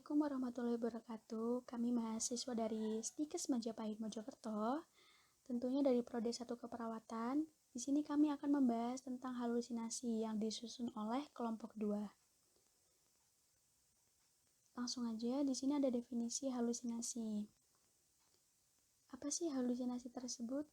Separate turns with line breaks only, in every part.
Assalamualaikum warahmatullahi wabarakatuh. Kami mahasiswa dari Stikes Majapahit Mojokerto, tentunya dari Prodi 1 Keperawatan. Di sini kami akan membahas tentang halusinasi yang disusun oleh kelompok 2. Langsung aja, di sini ada definisi halusinasi. Apa sih halusinasi tersebut?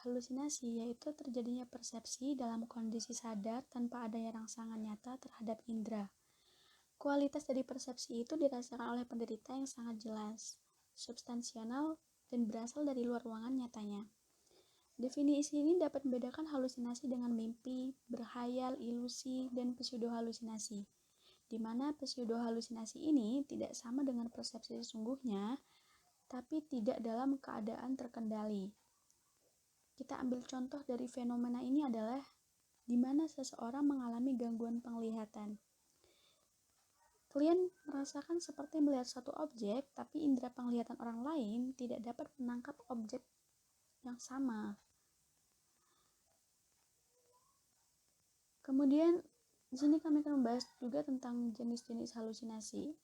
Halusinasi yaitu terjadinya persepsi dalam kondisi sadar tanpa adanya rangsangan nyata terhadap indera. Kualitas dari persepsi itu dirasakan oleh penderita yang sangat jelas, substansial, dan berasal dari luar ruangan nyatanya. Definisi ini dapat membedakan halusinasi dengan mimpi, berhayal, ilusi, dan pseudohalusinasi, di mana pseudohalusinasi ini tidak sama dengan persepsi sesungguhnya, tapi tidak dalam keadaan terkendali. Kita ambil contoh dari fenomena ini adalah di mana seseorang mengalami gangguan penglihatan. Klien merasakan seperti melihat suatu objek, tapi indera penglihatan orang lain tidak dapat menangkap objek yang sama. Kemudian, di sini kami akan membahas juga tentang jenis-jenis halusinasi.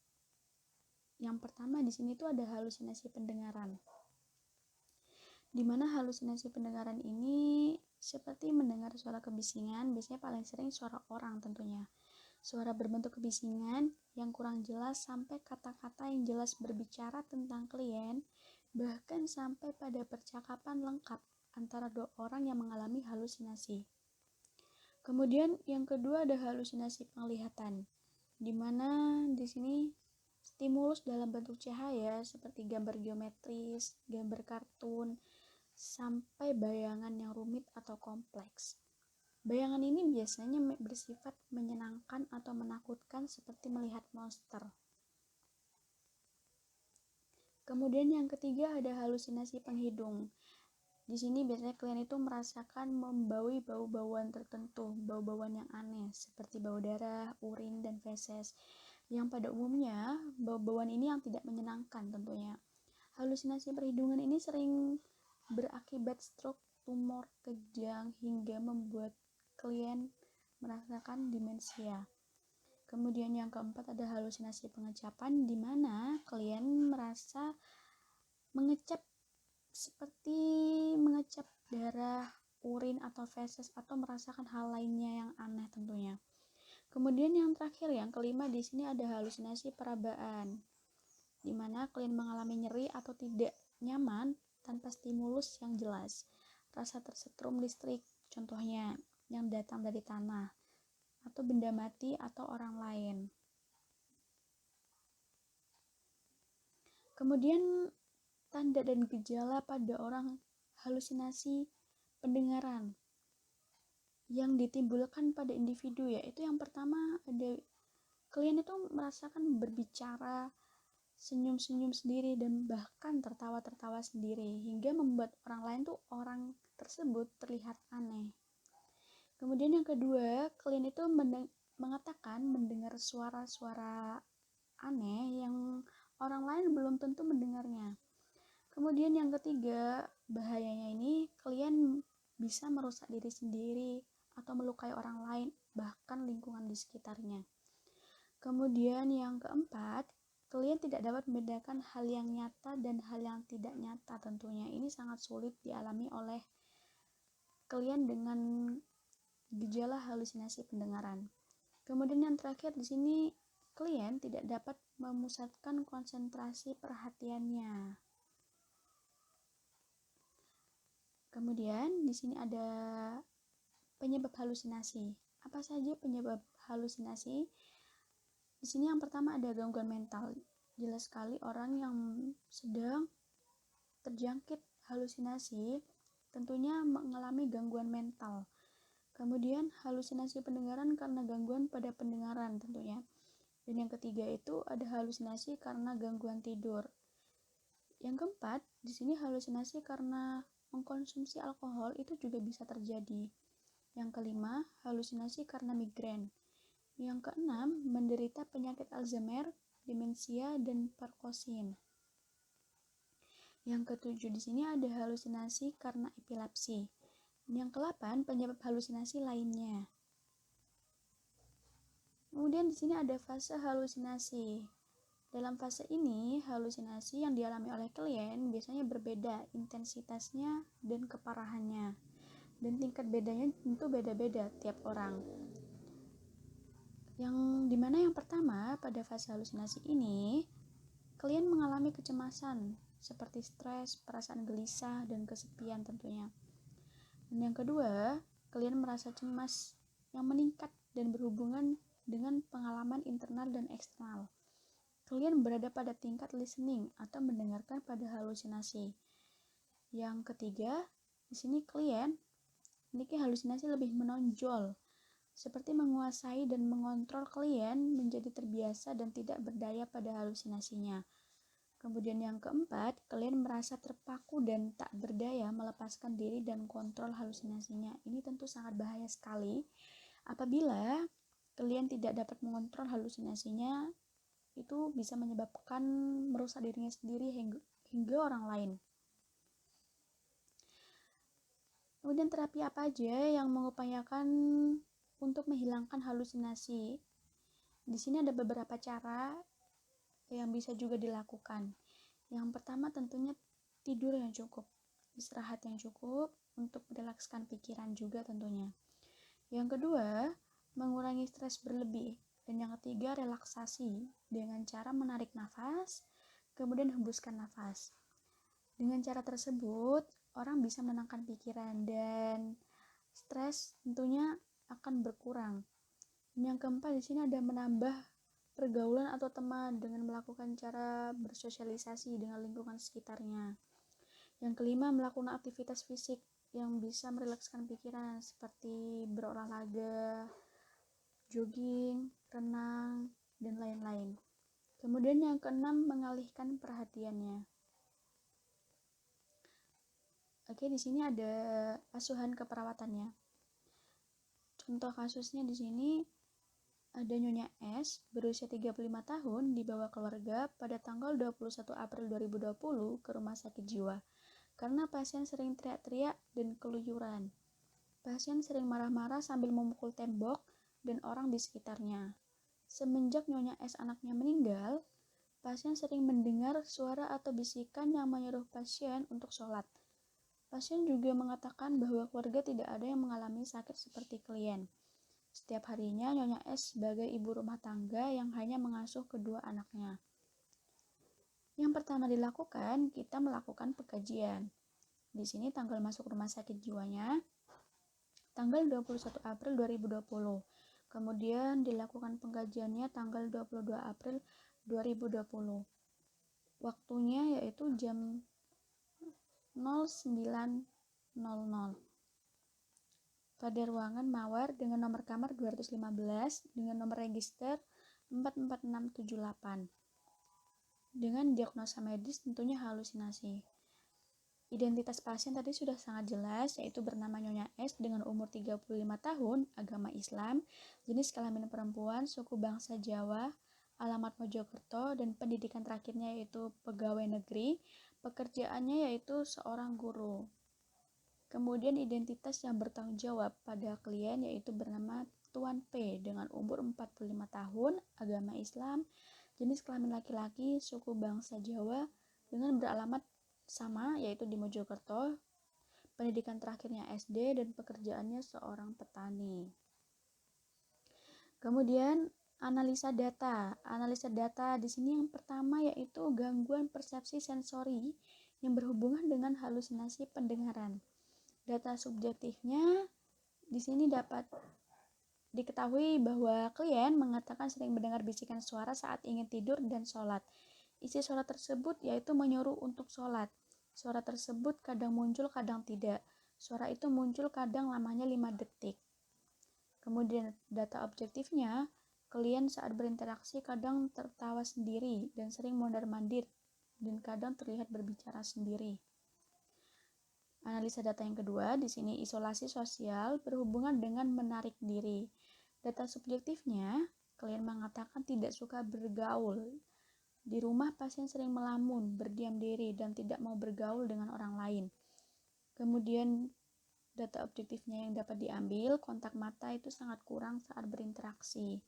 Yang pertama di sini tuh ada halusinasi pendengaran. Di mana halusinasi pendengaran ini seperti mendengar suara kebisingan, biasanya paling sering suara orang tentunya. Suara berbentuk kebisingan yang kurang jelas sampai kata-kata yang jelas berbicara tentang klien, bahkan sampai pada percakapan lengkap antara dua orang yang mengalami halusinasi. Kemudian yang kedua ada halusinasi penglihatan, di mana di sini stimulus dalam bentuk cahaya seperti gambar geometris, gambar kartun, sampai bayangan yang rumit atau kompleks. Bayangan ini biasanya bersifat menyenangkan atau menakutkan seperti melihat monster. Kemudian yang ketiga ada halusinasi penghidung. Di sini biasanya klien itu merasakan membaui bau-bauan tertentu, bau-bauan yang aneh seperti bau darah, urin, dan feses. Yang pada umumnya bau-bauan ini yang tidak menyenangkan tentunya. Halusinasi perhidungan ini sering berakibat stroke, tumor, kejang, hingga membuat klien merasakan demensia. Kemudian yang keempat ada halusinasi pengecapan, di mana klien merasa mengecap seperti mengecap darah, urin atau feses atau merasakan hal lainnya yang aneh tentunya. Kemudian yang terakhir, yang kelima di sini ada halusinasi perabaan, di mana klien mengalami nyeri atau tidak nyaman tanpa stimulus yang jelas. Rasa tersetrum listrik, contohnya yang datang dari tanah, atau benda mati atau orang lain. Kemudian tanda dan gejala pada orang halusinasi pendengaran yang ditimbulkan pada individu, yaitu yang pertama ada klien itu merasakan berbicara, senyum-senyum sendiri, dan bahkan tertawa-tertawa sendiri hingga membuat orang tersebut terlihat aneh. Kemudian yang kedua, klien itu mengatakan mendengar suara-suara aneh yang orang lain belum tentu mendengarnya. Kemudian yang ketiga, bahayanya ini klien bisa merusak diri sendiri atau melukai orang lain, bahkan lingkungan di sekitarnya. Kemudian yang keempat, klien tidak dapat membedakan hal yang nyata dan hal yang tidak nyata tentunya. Ini sangat sulit dialami oleh klien dengan gejala halusinasi pendengaran. Kemudian yang terakhir di sini, klien tidak dapat memusatkan konsentrasi perhatiannya. Kemudian di sini ada penyebab halusinasi. Apa saja penyebab halusinasi? Di sini yang pertama ada gangguan mental. Jelas sekali orang yang sedang terjangkit halusinasi tentunya mengalami gangguan mental. Kemudian halusinasi pendengaran karena gangguan pada pendengaran tentunya. Dan yang ketiga itu ada halusinasi karena gangguan tidur. Yang keempat, di sini halusinasi karena mengkonsumsi alkohol itu juga bisa terjadi. Yang kelima, halusinasi karena migrain. Yang keenam, menderita penyakit Alzheimer, demensia, dan Parkinson. Yang ketujuh di sini ada halusinasi karena epilepsi. Yang ke-8, penyebab halusinasi lainnya. Kemudian di sini ada fase halusinasi. Dalam fase ini, halusinasi yang dialami oleh klien biasanya berbeda intensitasnya dan keparahannya. Dan tingkat bedanya tentu beda-beda tiap orang. Yang pertama, pada fase halusinasi ini, klien mengalami kecemasan seperti stres, perasaan gelisah, dan kesepian tentunya. Dan yang kedua, klien merasa cemas yang meningkat dan berhubungan dengan pengalaman internal dan eksternal. Klien berada pada tingkat listening atau mendengarkan pada halusinasi. Yang ketiga, di sini klien memiliki halusinasi lebih menonjol, seperti menguasai dan mengontrol klien menjadi terbiasa dan tidak berdaya pada halusinasinya. Kemudian yang keempat, klien merasa terpaku dan tak berdaya melepaskan diri dan kontrol halusinasinya. Ini tentu sangat bahaya sekali. Apabila klien tidak dapat mengontrol halusinasinya, itu bisa menyebabkan merusak dirinya sendiri hingga orang lain. Kemudian terapi apa aja yang mengupayakan untuk menghilangkan halusinasi? Di sini ada beberapa cara yang bisa juga dilakukan. Yang pertama tentunya tidur yang cukup, istirahat yang cukup untuk merelakskan pikiran juga tentunya. Yang kedua, mengurangi stres berlebih. Dan yang ketiga, relaksasi dengan cara menarik nafas, kemudian hembuskan nafas. Dengan cara tersebut, orang bisa menenangkan pikiran dan stres tentunya akan berkurang. Dan yang keempat, di sini ada menambah pergaulan atau teman dengan melakukan cara bersosialisasi dengan lingkungan sekitarnya. Yang kelima, melakukan aktivitas fisik yang bisa merelakskan pikiran seperti berolahraga, jogging, renang, dan lain-lain. Kemudian yang keenam, mengalihkan perhatiannya. Oke, di sini ada asuhan keperawatannya. Contoh kasusnya di sini ada Nyonya S berusia 35 tahun dibawa keluarga pada tanggal 21 April 2020 ke rumah sakit jiwa karena pasien sering teriak-teriak dan keluyuran. Pasien sering marah-marah sambil memukul tembok dan orang di sekitarnya. Semenjak Nyonya S anaknya meninggal, pasien sering mendengar suara atau bisikan yang menyuruh pasien untuk sholat. Pasien juga mengatakan bahwa keluarga tidak ada yang mengalami sakit seperti klien. Setiap harinya Nyonya S sebagai ibu rumah tangga yang hanya mengasuh kedua anaknya. Yang pertama dilakukan, kita melakukan pengkajian. Di sini tanggal masuk rumah sakit jiwanya tanggal 21 April 2020. Kemudian dilakukan pengkajiannya tanggal 22 April 2020. Waktunya yaitu jam 09.00 pada ruangan mawar dengan nomor kamar 215 dengan nomor register 44678 dengan diagnosa medis tentunya halusinasi. Identitas pasien tadi sudah sangat jelas, yaitu bernama Nyonya S dengan umur 35 tahun, agama Islam, jenis kelamin perempuan, suku bangsa Jawa, alamat Mojokerto, dan pendidikan terakhirnya yaitu pegawai negeri, pekerjaannya yaitu seorang guru. Kemudian identitas yang bertanggung jawab pada klien yaitu bernama Tuan P dengan umur 45 tahun, agama Islam, jenis kelamin laki-laki, suku bangsa Jawa, dengan beralamat sama yaitu di Mojokerto, pendidikan terakhirnya SD, dan pekerjaannya seorang petani. Kemudian analisa data. Analisa data di sini yang pertama yaitu gangguan persepsi sensori yang berhubungan dengan halusinasi pendengaran. Data subjektifnya di sini dapat diketahui bahwa klien mengatakan sering mendengar bisikan suara saat ingin tidur dan sholat. Isi suara tersebut yaitu menyuruh untuk sholat. Suara tersebut kadang muncul, kadang tidak. Suara itu muncul kadang lamanya 5 detik. Kemudian data objektifnya, klien saat berinteraksi kadang tertawa sendiri dan sering mondar-mandir dan kadang terlihat berbicara sendiri. Analisa data yang kedua, di sini isolasi sosial berhubungan dengan menarik diri. Data subjektifnya, klien mengatakan tidak suka bergaul. Di rumah pasien sering melamun, berdiam diri, dan tidak mau bergaul dengan orang lain. Kemudian data objektifnya yang dapat diambil, kontak mata itu sangat kurang saat berinteraksi.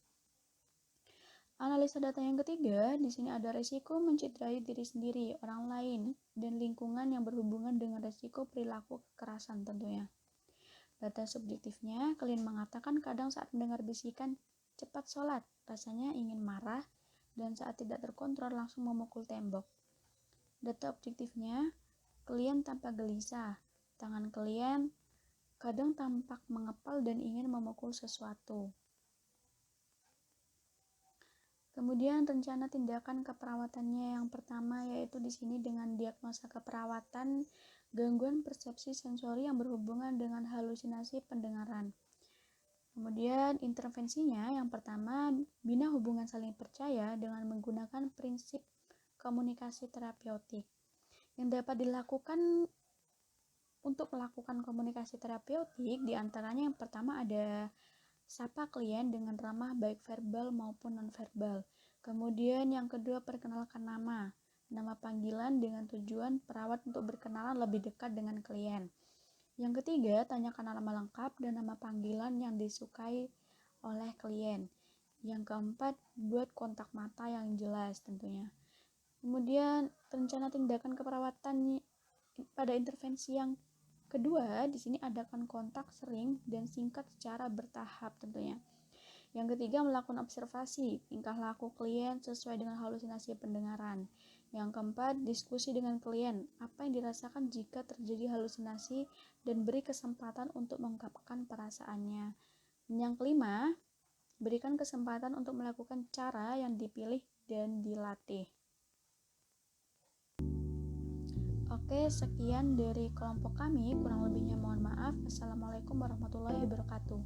Analisa data yang ketiga, di sini ada resiko menciderai diri sendiri, orang lain, dan lingkungan yang berhubungan dengan resiko perilaku kekerasan tentunya. Data subjektifnya, kalian mengatakan kadang saat mendengar bisikan, cepat sholat, rasanya ingin marah, dan saat tidak terkontrol langsung memukul tembok. Data objektifnya, kalian tampak gelisah, tangan kalian kadang tampak mengepal dan ingin memukul sesuatu. Kemudian rencana tindakan keperawatannya yang pertama yaitu di sini dengan diagnosa keperawatan gangguan persepsi sensori yang berhubungan dengan halusinasi pendengaran. Kemudian intervensinya yang pertama bina hubungan saling percaya dengan menggunakan prinsip komunikasi terapeutik. Yang dapat dilakukan untuk melakukan komunikasi terapeutik diantaranya yang pertama ada sapa klien dengan ramah baik verbal maupun nonverbal. Kemudian yang kedua, perkenalkan nama panggilan dengan tujuan perawat untuk berkenalan lebih dekat dengan klien. Yang ketiga, tanyakan nama lengkap dan nama panggilan yang disukai oleh klien. Yang keempat, buat kontak mata yang jelas tentunya. Kemudian rencana tindakan keperawatan pada intervensi yang kedua, di sini adakan kontak sering dan singkat secara bertahap tentunya. Yang ketiga, melakukan observasi tingkah laku klien sesuai dengan halusinasi pendengaran. Yang keempat, diskusi dengan klien, apa yang dirasakan jika terjadi halusinasi dan beri kesempatan untuk mengungkapkan perasaannya. Yang kelima, berikan kesempatan untuk melakukan cara yang dipilih dan dilatih. Oke, sekian dari kelompok kami. Kurang lebihnya mohon maaf. Assalamualaikum warahmatullahi wabarakatuh.